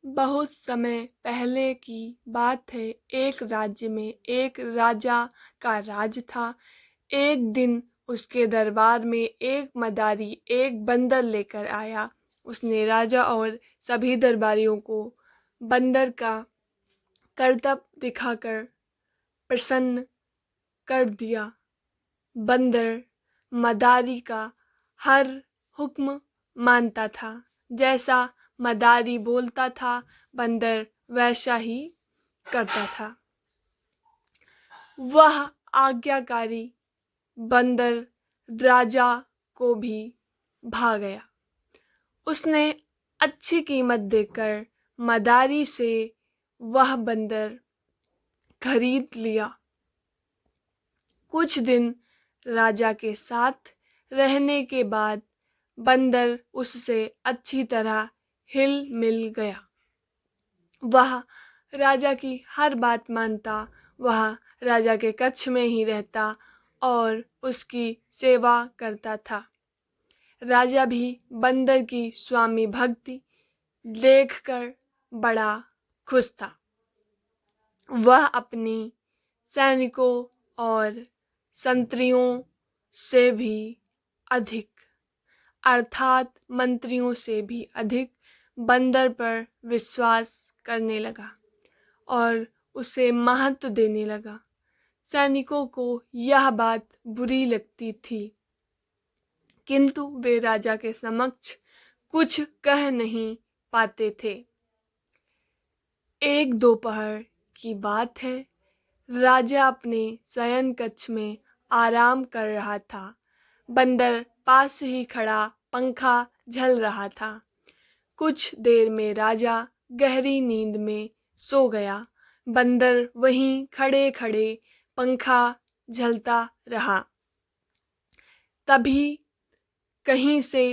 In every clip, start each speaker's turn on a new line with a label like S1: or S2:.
S1: बहुत समय पहले की बात है। एक राज्य में एक राजा का राज था। एक दिन उसके दरबार में एक मदारी एक बंदर लेकर आया। उसने राजा और सभी दरबारियों को बंदर का करतब दिखाकर प्रसन्न कर दिया। बंदर मदारी का हर हुक्म मानता था। जैसा मदारी बोलता था, बंदर वैसा ही करता था। वह आज्ञाकारी बंदर राजा को भी भा गया। उसने अच्छी कीमत देकर मदारी से वह बंदर खरीद लिया। कुछ दिन राजा के साथ रहने के बाद बंदर उससे अच्छी तरह हिल मिल गया। वह राजा की हर बात मानता, वह राजा के कक्ष में ही रहता और उसकी सेवा करता था। राजा भी बंदर की स्वामी भक्ति देखकर बड़ा खुश था। वह अपनी सैनिकों और संतरियों से भी अधिक अर्थात मंत्रियों से भी अधिक बंदर पर विश्वास करने लगा और उसे महत्व देने लगा। सैनिकों को यह बात बुरी लगती थी, किंतु वे राजा के समक्ष कुछ कह नहीं पाते थे। एक दोपहर की बात है। राजा अपने शयन कक्ष में आराम कर रहा था। बंदर पास ही खड़ा पंखा झल रहा था। कुछ देर में राजा गहरी नींद में सो गया। बंदर वहीं खड़े खड़े पंखा झलता रहा। तभी कहीं से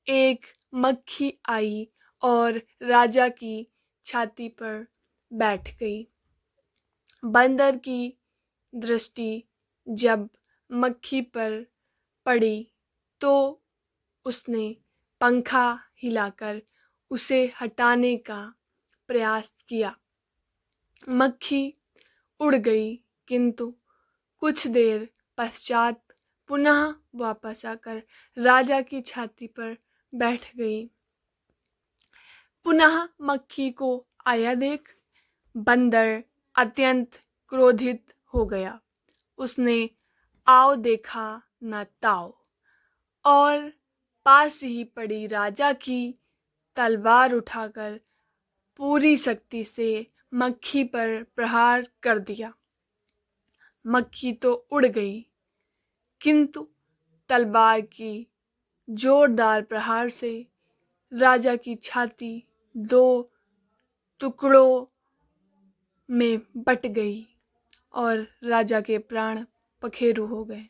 S1: एक मक्खी आई और राजा की छाती पर बैठ गई। बंदर की दृष्टि जब मक्खी पर पड़ी तो उसने पंखा हिलाकर उसे हटाने का प्रयास किया। मक्खी उड़ गई, किंतु कुछ देर पश्चात पुनः वापस आकर राजा की छाती पर बैठ गई। पुनः मक्खी को आया देख बंदर अत्यंत क्रोधित हो गया। उसने आओ देखा न ताओ और पास ही पड़ी राजा की तलवार उठाकर पूरी शक्ति से मक्खी पर प्रहार कर दिया। मक्खी तो उड़ गई, किंतु तलवार की जोरदार प्रहार से राजा की छाती 2 टुकड़ों में बट गई और राजा के प्राण पखेरु हो गए।